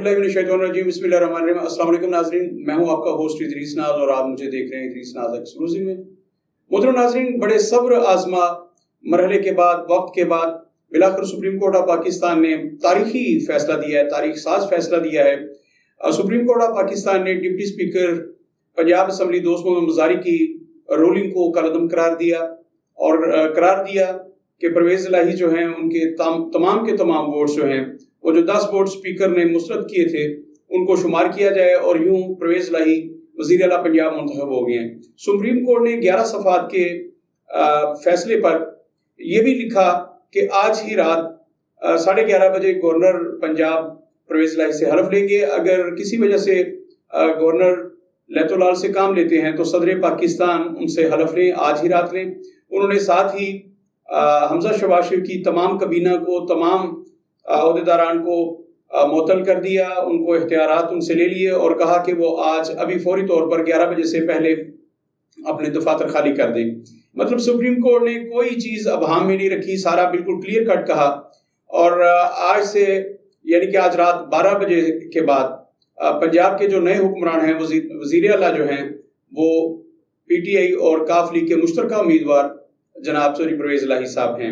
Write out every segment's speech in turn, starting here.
باللہ من الشیطان الرجیم بسم اللہ الرحمن الرحیم. السلام علیکم ناظرین, میں ہوں آپ کا ہوسٹ ادریس ناز اور آپ مجھے دیکھ رہے ہیں ادریس ناز ایکسکلوسیو میں. محترم ناظرین, بڑے صبر آزما مرحلے کے بعد, وقت کے بعد بلاخر سپریم کورٹ آف پاکستان نے تاریخی فیصلہ دیا ہے, تاریخ ساز فیصلہ دیا ہے. سپریم کورٹ آف پاکستان نے ڈپٹی اسپیکر پنجاب اسمبلی دوست محمد مزاری کی رولنگ کو کالعدم قرار دیا اور قرار دیا کہ پرویز الہی جو ہیں ان کے تمام کے تمام ووٹس جو ہیں وہ جو 10 ووٹ اسپیکر نے مسترد کیے تھے ان کو شمار کیا جائے اور یوں پرویز الہی وزیر اعلیٰ پنجاب منتخب ہو گئے ہیں. سپریم کورٹ نے 11 صفحات کے فیصلے پر یہ بھی لکھا کہ آج ہی رات 11:30 بجے گورنر پنجاب پرویز الہی سے حلف لیں گے. اگر کسی وجہ سے گورنر لیتو لال سے کام لیتے ہیں تو صدر پاکستان ان سے حلف لیں, آج ہی رات لیں. انہوں نے ساتھ ہی حمزہ شہباز شریف کی تمام کابینہ کو, تمام عہدیداران کو معطل کر دیا, ان کو اختیارات ان سے لے لیے اور کہا کہ وہ آج ابھی فوری طور پر 11 بجے سے پہلے اپنے دفاتر خالی کر دیں. مطلب سپریم کورٹ نے کوئی چیز ابہام میں نہیں رکھی, سارا بالکل کلیئر کٹ کہا. اور آج سے یعنی کہ آج رات 12 بجے کے بعد پنجاب کے جو نئے حکمران ہیں, وزیر اعلیٰ جو ہیں, وہ پی ٹی آئی اور کاف لیگ کے مشترکہ امیدوار جناب چودھری پرویز الہی صاحب ہیں.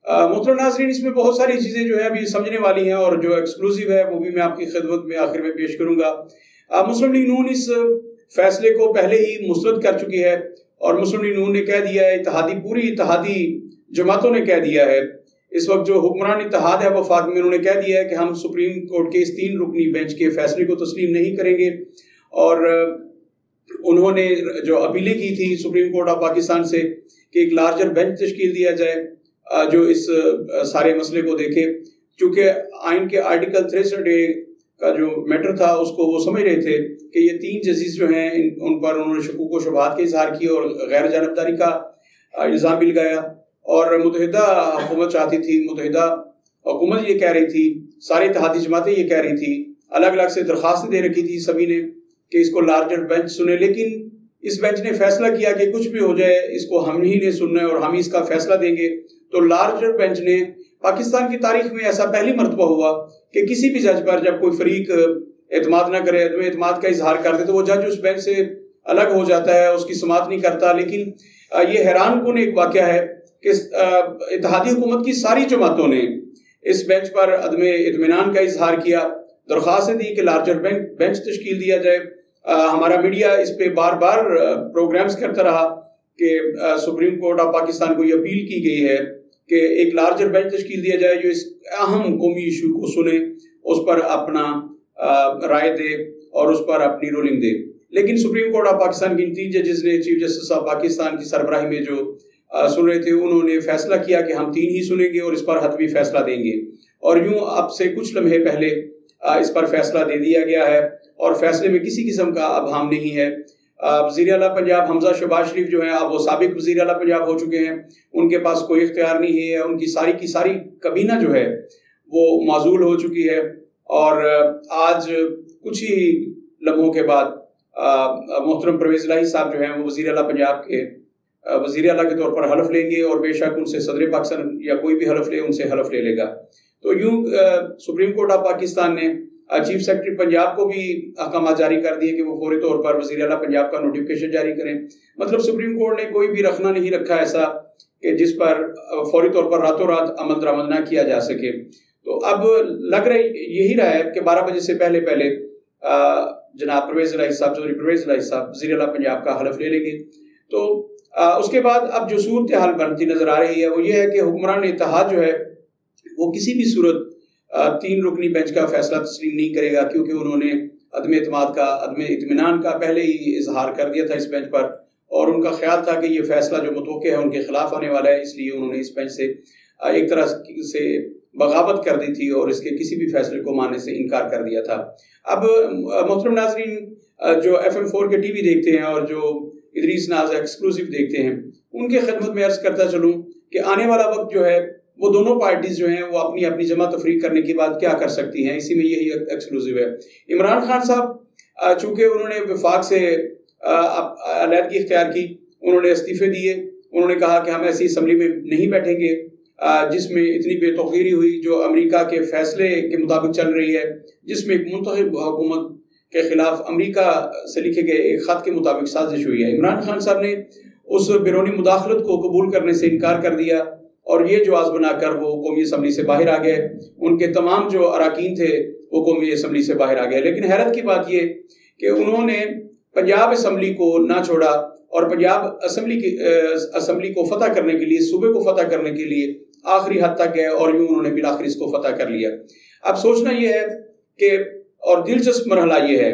محترم ناظرین, اس میں بہت ساری چیزیں جو ہیں ابھی سمجھنے والی ہیں اور جو ایکسکلوسیو ہے وہ بھی میں آپ کی خدمت میں آخر میں پیش کروں گا. مسلم لیگ نون اس فیصلے کو پہلے ہی مسترد کر چکی ہے اور مسلم لیگ نون نے کہہ دیا ہے, پوری اتحادی جماعتوں نے کہہ دیا ہے, اس وقت جو حکمران اتحاد ہے وفاق میں, انہوں نے کہہ دیا ہے کہ ہم سپریم کورٹ کے اس 3 رکنی بینچ کے فیصلے کو تسلیم نہیں کریں گے. اور انہوں نے جو اپیلیں کی تھی سپریم کورٹ آف پاکستان سے کہ ایک لارجر بینچ تشکیل دیا جائے جو اس سارے مسئلے کو دیکھے, چونکہ آئین کے آرٹیکل 63 کا جو میٹر تھا اس کو وہ سمجھ رہے تھے کہ یہ 3 ججز جو ہیں ان پر انہوں نے شکوک و شبہات کا اظہار کیا اور غیر جانبداری کا الزام بھی لگایا. اور متحدہ حکومت چاہتی تھی, متحدہ حکومت یہ کہہ رہی تھی, سارے اتحادی جماعتیں یہ کہہ رہی تھی, الگ الگ سے درخواستیں دے رکھی تھی سبھی نے کہ اس کو لارجر بینچ سنے, لیکن اس بینچ نے فیصلہ کیا کہ کچھ بھی ہو جائے اس کو ہم ہی نے سننا ہے اور ہم ہی اس کا فیصلہ دیں گے. تو لارجر بینچ نے, پاکستان کی تاریخ میں ایسا پہلی مرتبہ ہوا کہ کسی بھی جج پر جب کوئی فریق اعتماد نہ کرے, عدم اعتماد کا اظہار کر دے تو وہ جج اس بینچ سے الگ ہو جاتا ہے, اس کی سماعت نہیں کرتا. لیکن یہ حیران کن ایک واقعہ ہے کہ اتحادی حکومت کی ساری جماعتوں نے اس بینچ پر عدم اطمینان کا اظہار کیا, درخواستیں دی کہ لارجر بینچ تشکیل دیا جائے. ہمارا میڈیا اس پہ بار بار پروگرامز کرتا رہا کہ سپریم کورٹ آف پاکستان کو یہ اپیل کی گئی ہے کہ ایک لارجر بینچ تشکیل دیا جائے جو اس اہم قومی ایشو کو سنے, اس پر اپنا رائے دے اور اس پر اپنی رولنگ دے. لیکن سپریم کورٹ آف پاکستان کی 3 ججز نے چیف جسٹس آف پاکستان کی سربراہی میں جو سن رہے تھے, انہوں نے فیصلہ کیا کہ ہم 3 ہی سنیں گے اور اس پر حتمی فیصلہ دیں گے. اور یوں اب سے کچھ لمحے پہلے اس پر فیصلہ دے دیا گیا ہے اور فیصلے میں کسی قسم کا ابہام نہیں ہے. وزیر اعلیٰ پنجاب حمزہ شہباز شریف جو ہیں اب وہ سابق وزیر اعلیٰ پنجاب ہو چکے ہیں, ان کے پاس کوئی اختیار نہیں ہے, ان کی ساری کابینہ جو ہے وہ معزول ہو چکی ہے. اور آج کچھ ہی لمحوں کے بعد محترم پرویز الہی صاحب جو ہیں وہ وزیر اعلیٰ پنجاب کے وزیر اعلیٰ کے طور پر حلف لیں گے اور بے شک ان سے صدر پاکستان یا کوئی بھی حلف لے ان سے حلف لے گا. تو یوں سپریم کورٹ آف پاکستان نے چیف سیکرٹری پنجاب کو بھی احکامات جاری کر دیے کہ وہ فوری طور پر وزیر اعلیٰ پنجاب کا نوٹیفکیشن جاری کریں. مطلب سپریم کورٹ نے کوئی بھی رخنہ نہیں رکھا ایسا کہ جس پر فوری طور پر راتوں رات عمل درآمد نہ کیا جا سکے. تو اب لگ رہا یہی رہا ہے کہ 12 بجے سے پہلے جناب پرویز الہی صاحب, چودھری پرویز الہی صاحب وزیر اعلیٰ پنجاب کا حلف لے لیں گے. تو اس کے بعد اب جو صورتحال بنتی نظر آ رہی ہے وہ یہ ہے کہ حکمران اتحاد جو ہے وہ کسی بھی صورت 3 رکنی بینچ کا فیصلہ تسلیم نہیں کرے گا, کیونکہ انہوں نے عدم اعتماد کا, عدم اطمینان کا پہلے ہی اظہار کر دیا تھا اس بینچ پر, اور ان کا خیال تھا کہ یہ فیصلہ جو متوقع ہے ان کے خلاف آنے والا ہے, اس لیے انہوں نے اس بینچ سے ایک طرح سے بغاوت کر دی تھی اور اس کے کسی بھی فیصلے کو ماننے سے انکار کر دیا تھا. اب محترم ناظرین, جو FM4 کے ٹی وی دیکھتے ہیں اور جو ادریس ناز ایکسکلوسیو دیکھتے ہیں, ان کے خدمت میں عرض کرتا چلوں کہ آنے والا وقت جو ہے وہ دونوں پارٹیز جو ہیں وہ اپنی اپنی جمع تفریق کرنے کے بعد کیا کر سکتی ہیں, اسی میں یہی ایکسکلوسیو ہے. عمران خان صاحب چونکہ انہوں نے وفاق سے علیحدگی اختیار کی, انہوں نے استعفے دیے, انہوں نے کہا کہ ہم ایسی اسمبلی میں نہیں بیٹھیں گے جس میں اتنی بے توقیری ہوئی، جو امریکہ کے فیصلے کے مطابق چل رہی ہے، جس میں ایک منتخب حکومت کے خلاف امریکہ سے لکھے گئے ایک خط کے مطابق سازش ہوئی ہے۔ عمران خان صاحب نے اس بیرونی مداخلت کو قبول کرنے سے انکار کر دیا اور یہ جواز بنا کر وہ قومی اسمبلی سے باہر آ گئے۔ ان کے تمام جو اراکین تھے وہ قومی اسمبلی سے باہر آ گئے۔ لیکن حیرت کی بات یہ کہ انہوں نے پنجاب اسمبلی کو نہ چھوڑا اور پنجاب اسمبلی کو فتح کرنے کے لیے، صوبے کو فتح کرنے کے لیے آخری حد تک گئے اور یوں انہوں نے بالآخر اس کو فتح کر لیا۔ اب سوچنا یہ ہے کہ، اور دلچسپ مرحلہ یہ ہے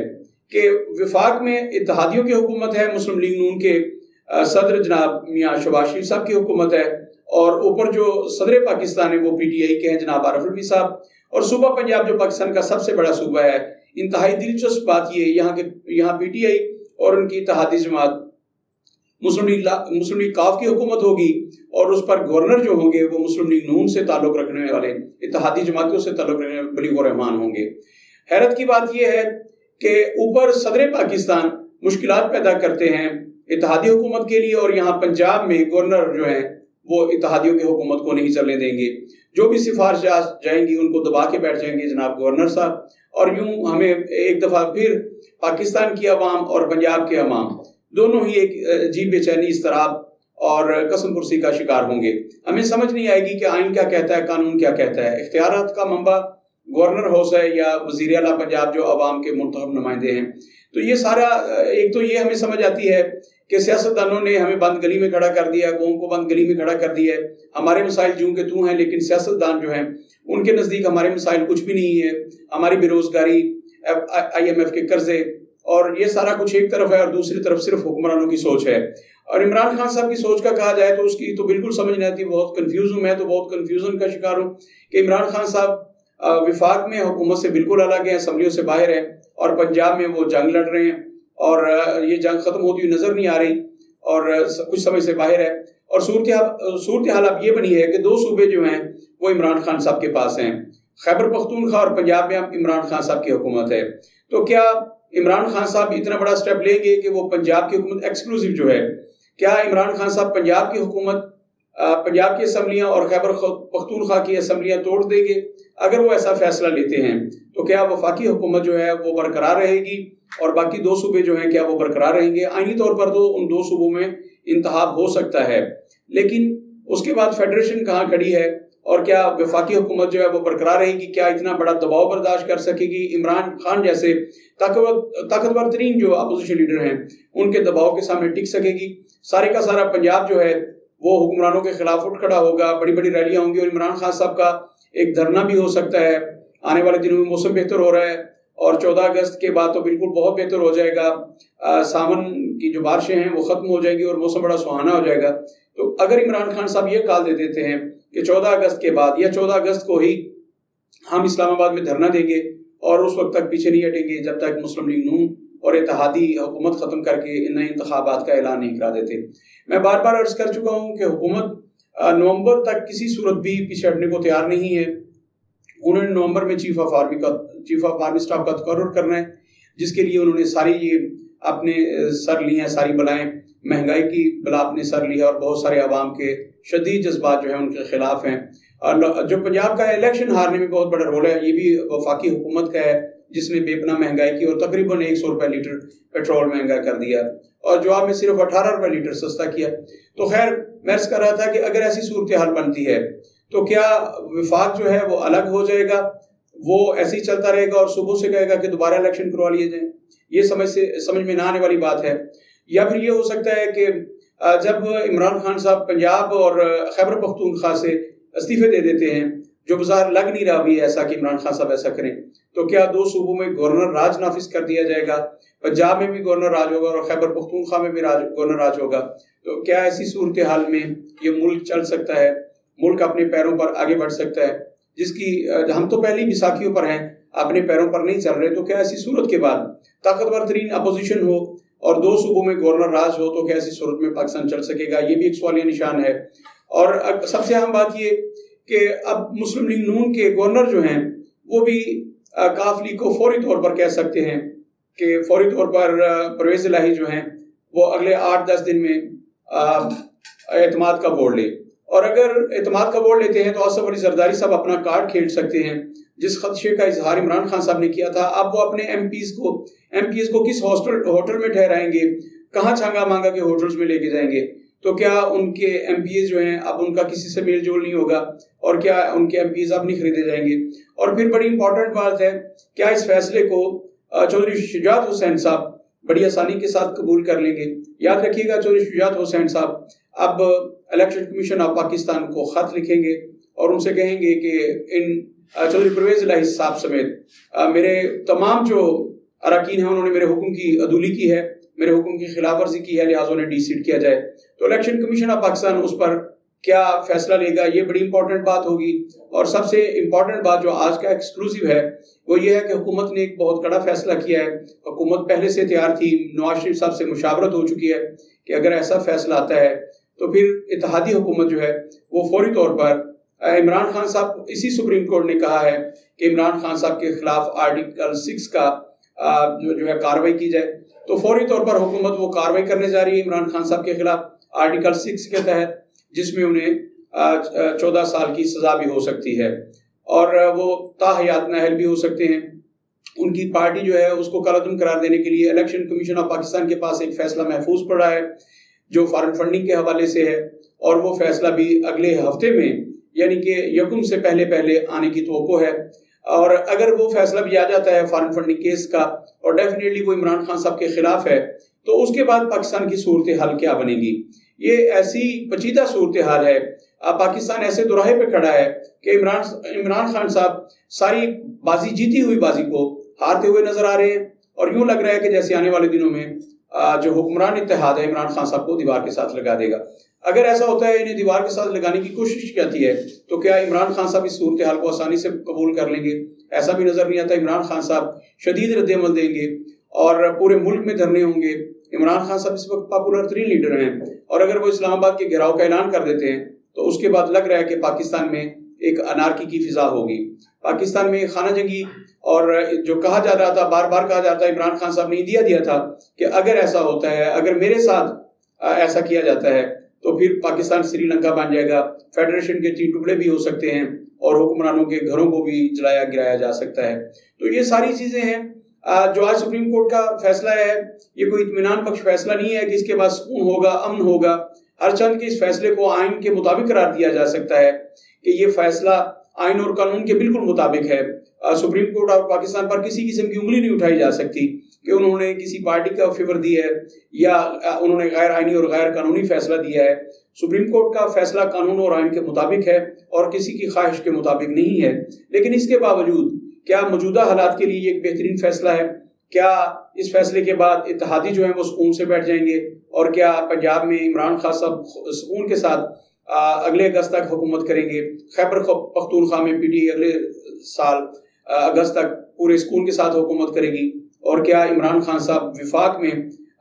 کہ وفاق میں اتحادیوں کی حکومت ہے، مسلم لیگ نون کے صدر جناب میاں شہباز شریف صاحب کی حکومت ہے، اور اوپر جو صدر پاکستان ہے وہ پی ٹی آئی کے ہیں جناب عارف الوی صاحب، اور صوبہ پنجاب جو پاکستان کا سب سے بڑا صوبہ ہے۔ انتہائی دلچسپ بات یہ یہاں پی ٹی آئی اور ان کی اتحادی جماعت مسلم لیگ کاف کی حکومت ہوگی، اور اس پر گورنر جو ہوں گے وہ مسلم لیگ نون سے تعلق رکھنے والے اتحادی جماعتوں سے تعلق رکھنے والے بلیغ الرحمان ہوں گے۔ حیرت کی بات یہ ہے کہ اوپر صدر پاکستان مشکلات پیدا کرتے ہیں اتحادی حکومت کے لیے، اور یہاں پنجاب میں گورنر جو ہیں وہ اتحادیوں کی حکومت کو نہیں چلنے دیں گے۔ جو بھی سفارشات جائیں گی ان کو دبا کے بیٹھ جائیں گے جناب گورنر صاحب، اور یوں ہمیں ایک دفعہ پھر پاکستان کی عوام اور پنجاب کے عوام دونوں ہی ایک عجیب بے چینی، اضطراب اور قسم پرسی کا شکار ہوں گے۔ ہمیں سمجھ نہیں آئے گی کہ آئین کیا کہتا ہے، قانون کیا کہتا ہے۔ اختیارات کا منبع گورنر ہاؤس ہے یا وزیر اعلیٰ پنجاب جو عوام کے منتخب نمائندے ہیں۔ تو یہ سارا، ایک تو یہ ہمیں سمجھ آتی ہے کہ سیاستدانوں نے ہمیں بند گلی میں کھڑا کر دیا، قوم کو بند گلی میں کھڑا کر دیا ہے۔ ہمارے مسائل جوں کے توں ہیں، لیکن سیاستدان جو ہیں ان کے نزدیک ہمارے مسائل کچھ بھی نہیں ہے۔ ہماری بے روزگاری، IMF کے قرضے، اور یہ سارا کچھ ایک طرف ہے، اور دوسری طرف صرف حکمرانوں کی سوچ ہے۔ اور عمران خان صاحب کی سوچ کا کہا جائے تو اس کی تو بالکل سمجھ نہیں آتی، بہت کنفیوز ہوں میں، تو بہت کنفیوژن کا شکار ہوں کہ عمران خان صاحب وفاق میں حکومت سے بالکل الگ ہیں، اسمبلیوں سے باہر ہیں، اور پنجاب میں وہ جنگ لڑ رہے ہیں، اور یہ جنگ ختم ہوتی ہوئی نظر نہیں آ رہی، اور کچھ سمجھ سے باہر ہے۔ اور صورتحال اب یہ بنی ہے کہ دو صوبے جو ہیں وہ عمران خان صاحب کے پاس ہیں، خیبر پختونخوا اور پنجاب میں اب عمران خان صاحب کی حکومت ہے۔ تو کیا عمران خان صاحب اتنا بڑا سٹیپ لیں گے کہ وہ پنجاب کی حکومت ایکسکلوسیو جو ہے، کیا عمران خان صاحب پنجاب کی حکومت، پنجاب کی اسمبلیاں اور خیبر پختونخوا کی اسمبلیاں توڑ دیں گے؟ اگر وہ ایسا فیصلہ لیتے ہیں تو کیا وفاقی حکومت جو ہے وہ برقرار رہے گی، اور باقی دو صوبے جو ہیں کیا وہ برقرار رہیں گے؟ آئینی طور پر تو ان دو صوبوں میں انتخاب ہو سکتا ہے، لیکن اس کے بعد فیڈریشن کہاں کھڑی ہے، اور کیا وفاقی حکومت جو ہے وہ برقرار رہے گی؟ کیا اتنا بڑا دباؤ برداشت کر سکے گی؟ عمران خان جیسے طاقتور ترین جو اپوزیشن لیڈر ہیں ان کے دباؤ کے سامنے ٹک سکے گی؟ سارے کا سارا پنجاب جو ہے وہ حکمرانوں کے خلاف اٹھ کھڑا ہوگا، بڑی بڑی ریلیاں ہوں گی، اور عمران خان صاحب کا ایک دھرنا بھی ہو سکتا ہے۔ آنے والے دنوں میں موسم بہتر ہو رہا ہے، اور 14 اگست کے بعد تو بالکل بہت بہتر ہو جائے گا، ساون کی جو بارشیں ہیں وہ ختم ہو جائیں گی اور موسم بڑا سہانا ہو جائے گا۔ تو اگر عمران خان صاحب یہ کال دے دیتے ہیں کہ 14 اگست کے بعد یا 14 اگست کو ہی ہم اسلام آباد میں دھرنا دیں گے، اور اس وقت تک پیچھے نہیں ہٹیں گے جب تک مسلم لیگ نون اور اتحادی حکومت ختم کر کے نئے انتخابات کا اعلان نہیں کرا دیتے۔ میں بار بار عرض کر چکا ہوں کہ حکومت نومبر تک کسی صورت بھی پیچھے ہٹنے کو تیار نہیں ہے۔ انہوں نے نومبر میں چیف آف آرمی اسٹاف کا تقرر کرنا ہے، جس کے لیے انہوں نے ساری یہ اپنے سر لی ہیں، ساری بلائیں، مہنگائی کی بلا اپنے سر لی ہے، اور بہت سارے عوام کے شدید جذبات جو ہیں ان کے خلاف ہیں۔ اور جو پنجاب کا الیکشن ہارنے میں بہت بڑا رول ہے، یہ بھی وفاقی حکومت کا ہے، جس نے بے پناہ مہنگائی کی اور تقریباً 100 روپے لیٹر پیٹرول مہنگا کر دیا، اور جواب میں صرف 18 روپے لیٹر سستا کیا۔ تو خیر، میں عرض کر رہا تھا کہ اگر ایسی صورتحال بنتی ہے تو کیا وفاق جو ہے وہ الگ ہو جائے گا، وہ ایسے ہی چلتا رہے گا اور صوبوں سے کہے گا کہ دوبارہ الیکشن کروا لیے جائیں؟ یہ سمجھ میں نہ آنے والی بات ہے۔ یا پھر یہ ہو سکتا ہے کہ جب عمران خان صاحب پنجاب اور خیبر پختونخوا سے استعفے دے دیتے ہیں، جو بظاہر لگ نہیں رہا بھی ایسا کہ عمران خان صاحب ایسا کریں، تو کیا دو صوبوں میں گورنر راج نافذ کر دیا جائے گا؟ پنجاب میں بھی گورنر راج ہوگا اور خیبر پختونخوا میں بھی گورنر راج ہوگا۔ تو کیا ایسی صورتحال میں یہ ملک چل سکتا ہے، ملک اپنے پیروں پر آگے بڑھ سکتا ہے، جس کی ہم تو پہلی بیساکھیوں پر ہیں، اپنے پیروں پر نہیں چل رہے؟ تو کیا ایسی صورت کے بعد طاقتور ترین اپوزیشن ہو اور دو صوبوں میں گورنر راج ہو تو کیا ایسی صورت میں پاکستان چل سکے گا؟ یہ بھی ایک سوالیہ نشان ہے۔ اور سب سے اہم بات یہ کہ اب مسلم لیگ نون کے گورنر جو ہیں وہ بھی کاف لیگ کو فوری طور پر کہہ سکتے ہیں کہ فوری طور پر پرویز الہی جو ہیں وہ اگلے 8-10 دن میں اعتماد کا ووٹ لے، اور اگر اعتماد کا ووٹ لیتے ہیں تو آصف علی زرداری صاحب اپنا کارڈ کھیل سکتے ہیں. جس خدشے کا اظہار عمران خان صاحب نے کیا تھا، اب وہ اپنے ایم پیز کو کس ہوٹل میں ٹھہرائیں گے، کہاں چھانگا مانگا کے ہوٹلز میں لے کے جائیں گے؟ تو کیا ان کے ایم پی ایز جو ہیں اب ان کا کسی سے میل جول نہیں ہوگا، اور کیا ان کے ایم پی ایز اب نہیں خریدے جائیں گے؟ اور پھر بڑی امپورٹنٹ بات ہے، کیا اس فیصلے کو چودھری شجاعت حسین صاحب بڑی آسانی کے ساتھ قبول کر لیں گے؟ یاد رکھیے گا، چودھری شجاعت حسین صاحب اب الیکشن کمیشن آف پاکستان کو خط لکھیں گے اور ان سے کہیں گے کہ ان چودھری پرویز الہی صاحب سمیت میرے تمام جو اراکین ہیں انہوں نے میرے حکم کی عدولی کی ہے، میرے حکم کی خلاف ورزی کی ہے، لہٰذا انہیں ڈی سیٹ کیا جائے. تو الیکشن کمیشن آف پاکستان اس پر کیا فیصلہ لے گا، یہ بڑی امپورٹنٹ بات ہوگی. اور سب سے امپورٹنٹ بات جو آج کا ایکسکلوسیو ہے وہ یہ ہے کہ حکومت نے ایک بہت کڑا فیصلہ کیا ہے. حکومت پہلے سے تیار تھی، نواز شریف صاحب سے مشاورت ہو چکی ہے کہ اگر ایسا فیصلہ آتا ہے تو پھر اتحادی حکومت جو ہے وہ فوری طور پر عمران خان صاحب، اسی سپریم کورٹ نے کہا ہے کہ عمران خان صاحب کے خلاف آرٹیکل 6 کا جو ہے کاروائی کی جائے. تو فوری طور پر حکومت وہ کاروائی کرنے جا رہی ہے عمران خان صاحب کے خلاف آرٹیکل 6 کے تحت، جس میں انہیں 14 سال کی سزا بھی ہو سکتی ہے اور وہ تاحیات نااہل بھی ہو سکتے ہیں. ان کی پارٹی جو ہے اس کو کالعدم قرار دینے کے لیے الیکشن کمیشن آف پاکستان کے پاس ایک فیصلہ محفوظ پڑا ہے جو فارن فنڈنگ کے حوالے سے ہے، اور وہ فیصلہ بھی اگلے ہفتے میں یعنی کہ یکم سے پہلے آنے کی توقع ہے. اور اگر وہ فیصلہ بھی آ جاتا ہے فارن فنڈنگ کیس کا اور ڈیفینیٹلی وہ عمران خان صاحب کے خلاف ہے، تو اس کے بعد پاکستان کی صورتحال کیا بنے گی؟ یہ ایسی پیچیدہ صورتحال ہے. پاکستان ایسے دوراہے پہ کھڑا ہے کہ عمران خان صاحب ساری بازی، جیتی ہوئی بازی کو ہارتے ہوئے نظر آ رہے ہیں، اور یوں لگ رہا ہے کہ جیسے آنے والے دنوں میں جو حکمران اتحاد ہے عمران خان صاحب کو دیوار کے ساتھ لگا دے گا. اگر ایسا ہوتا ہے، انہیں دیوار کے ساتھ لگانے کی کوشش جاتی ہے، تو کیا عمران خان صاحب اس صورتحال کو آسانی سے قبول کر لیں گے؟ ایسا بھی نظر نہیں آتا. عمران خان صاحب شدید رد عمل دیں گے اور پورے ملک میں دھرنے ہوں گے. عمران خان صاحب اس وقت پاپولر ترین لیڈر ہیں، اور اگر وہ اسلام آباد کے گھیراؤ کا اعلان کر دیتے ہیں تو اس کے بعد لگ رہا ہے کہ پاکستان میں ایک انارکی کی فضا ہوگی. پاکستان میں خانہ جنگی، اور جو کہا جا رہا تھا، بار بار کہا جاتا ہے، عمران خان صاحب نے دیا تھا کہ اگر ایسا ہوتا ہے، اگر میرے ساتھ ایسا کیا جاتا ہے تو پھر پاکستان سری لنکا بن جائے گا، فیڈریشن کے 3 ٹکڑے بھی ہو سکتے ہیں اور حکمرانوں کے گھروں کو بھی جلایا گرایا جا سکتا ہے. تو یہ ساری چیزیں ہیں جو آج سپریم کورٹ کا فیصلہ ہے. یہ کوئی اطمینان بخش فیصلہ نہیں ہے کہ اس کے بعد سکون ہوگا، امن ہوگا. ہر چند کے اس فیصلے کو آئین کے مطابق قرار دیا جا سکتا ہے کہ یہ فیصلہ آئین اور قانون کے بالکل مطابق ہے. سپریم کورٹ اور پاکستان پر کسی قسم کی انگلی نہیں اٹھائی جا سکتی کہ انہوں نے کسی پارٹی کا فیور دی ہے یا انہوں نے غیر آئینی اور غیر قانونی فیصلہ دیا ہے. سپریم کورٹ کا فیصلہ قانون اور آئین کے مطابق ہے اور کسی کی خواہش کے مطابق نہیں ہے. لیکن اس کے باوجود کیا موجودہ حالات کے لیے یہ ایک بہترین فیصلہ ہے؟ کیا اس فیصلے کے بعد اتحادی جو ہیں وہ سکون سے بیٹھ جائیں گے؟ اور کیا پنجاب میں عمران خان صاحب سکون کے ساتھ اگلے اگست تک حکومت کریں گے؟ خیبر پختونخوا میں پی ٹی آئی اگلے سال اگست تک پورے سکون کے ساتھ حکومت کرے گی؟ اور کیا عمران خان صاحب وفاق میں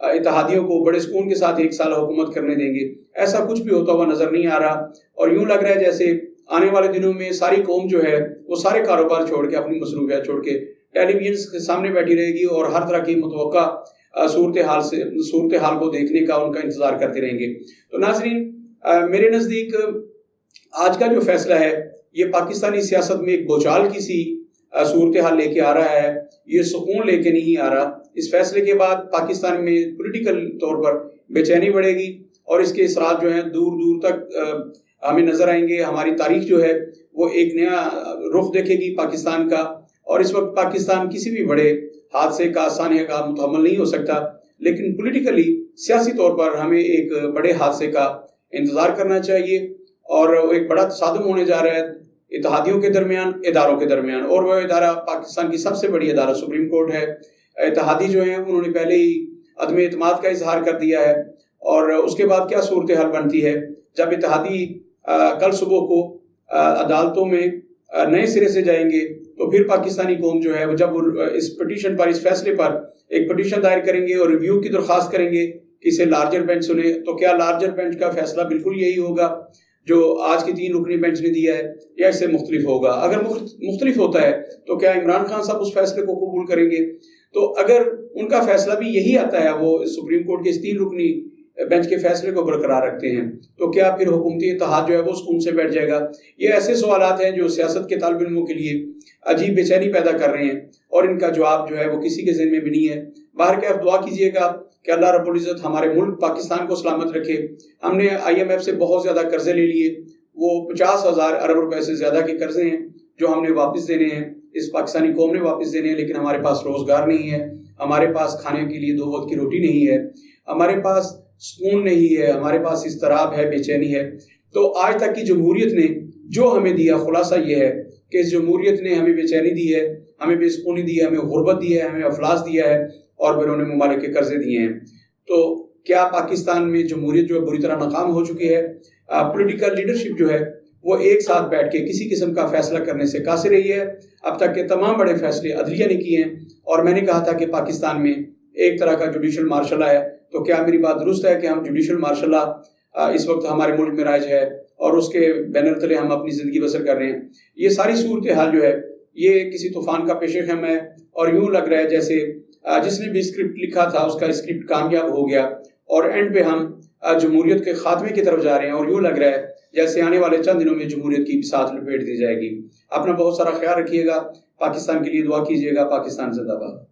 اتحادیوں کو بڑے سکون کے ساتھ 1 سال حکومت کرنے دیں گے؟ ایسا کچھ بھی ہوتا ہوا نظر نہیں آ رہا، اور یوں لگ رہا ہے جیسے آنے والے دنوں میں ساری قوم جو ہے وہ سارے کاروبار چھوڑ کے، اپنی مصروفیات چھوڑ کے ٹیلی ویژن کے سامنے بیٹھی رہے گی اور ہر طرح کی متوقع صورتحال کو دیکھنے کا ان کا انتظار کرتے رہیں گے. تو ناظرین، میرے نزدیک آج کا جو فیصلہ ہے یہ پاکستانی سیاست میں ایک بوچھال کی سی صورتحال لے کے آ رہا ہے. یہ سکون لے کے نہیں آ رہا. اس فیصلے کے بعد پاکستان میں پولیٹیکل طور پر بے چینی بڑھے گی اور اس کے اثرات جو ہیں دور دور تک ہمیں نظر آئیں گے. ہماری تاریخ جو ہے وہ ایک نیا رخ دیکھے گی پاکستان کا، اور اس وقت پاکستان کسی بھی بڑے حادثے کا، سانحے کا متحمل نہیں ہو سکتا. لیکن پولیٹیکلی، سیاسی طور پر ہمیں ایک بڑے حادثے کا انتظار کرنا چاہیے، اور ایک بڑا تصادم ہونے جا رہا ہے اتحادیوں کے درمیان، اداروں کے درمیان. اور وہ ادارہ پاکستان کی سب سے بڑی ادارہ سپریم کورٹ ہے. اتحادی جو ہیں انہوں نے پہلے ہی عدم اعتماد کا اظہار کر دیا ہے، اور اس کے بعد کیا صورتحال بنتی ہے جب اتحادی کل صبح کو عدالتوں میں نئے سرے سے جائیں گے، تو پھر پاکستانی قوم جو ہے جب اس پٹیشن پر، اس فیصلے پر ایک پٹیشن دائر کریں گے اور ریویو کی درخواست کریں گے کہ اسے لارجر بینچ سنے، تو کیا لارجر بینچ کا فیصلہ بالکل یہی ہوگا جو آج کی 3 رکنی بینچ نے دیا ہے، یا اس سے مختلف ہوگا؟ اگر مختلف ہوتا ہے تو کیا عمران خان صاحب اس فیصلے کو قبول کریں گے؟ تو اگر ان کا فیصلہ بھی یہی آتا ہے، وہ سپریم کورٹ کے اس 3 رکنی بینچ کے فیصلے کو برقرار رکھتے ہیں تو کیا پھر حکومتی اتحاد جو ہے وہ سکون سے بیٹھ جائے گا؟ یہ ایسے سوالات ہیں جو سیاست کے طالب علموں کے لیے عجیب بے چینی پیدا کر رہے ہیں، اور ان کا جواب جو ہے وہ کسی کے ذہن میں بھی نہیں ہے۔ باہر کے دعا کیجئے گا کہ اللہ رب العزت ہمارے ملک پاکستان کو سلامت رکھے۔ ہم نے IMF سے بہت زیادہ قرضے لے لیے، وہ 50,000 ارب روپے سے زیادہ کے قرضے ہیں جو ہم نے واپس دینے ہیں، اس پاکستانی قوم نے واپس دینے ہیں، لیکن ہمارے پاس روزگار نہیں ہے، ہمارے پاس کھانے کے لیے 2 وقت کی روٹی نہیں ہے، ہمارے پاس سکون نہیں ہے، ہمارے پاس اضطراب ہے، بے چینی ہے۔ تو آج تک کی جمہوریت نے جو ہمیں دیا، خلاصہ یہ ہے کہ اس جمہوریت نے ہمیں بے چینی دی ہے، ہمیں بے سکونی دی ہے، ہمیں غربت دی ہے، ہمیں افلاس دیا ہے اور بیرون ممالک کے قرضے دیے ہیں۔ تو کیا پاکستان میں جمہوریت جو ہے بری طرح ناکام ہو چکی ہے؟ پولیٹیکل لیڈرشپ جو ہے وہ ایک ساتھ بیٹھ کے کسی قسم کا فیصلہ کرنے سے قاصر رہی ہے۔ اب تک کے تمام بڑے فیصلے عدلیہ نے کیے ہیں، اور میں نے کہا تھا کہ پاکستان میں ایک طرح کا جوڈیشل مارشل لا ہے۔ تو کیا میری بات درست ہے کہ ہم جوڈیشل مارشل لا اس وقت ہمارے ملک میں رائج ہے اور اس کے بینر تلے ہم اپنی زندگی بسر کر رہے ہیں؟ یہ ساری صورتحال جو ہے یہ کسی طوفان کا پیش خیم ہے، اور یوں لگ رہا ہے جیسے جس نے بھی اسکرپٹ لکھا تھا اس کا اسکرپٹ کامیاب ہو گیا، اور اینڈ پہ ہم جمہوریت کے خاتمے کی طرف جا رہے ہیں، اور یوں لگ رہا ہے جیسے آنے والے چند دنوں میں جمہوریت کی ساتھ لپیٹ دی جائے گی۔ اپنا بہت سارا خیال رکھیے گا، پاکستان کے لیے دعا کیجیے گا۔ پاکستان زندہ باد۔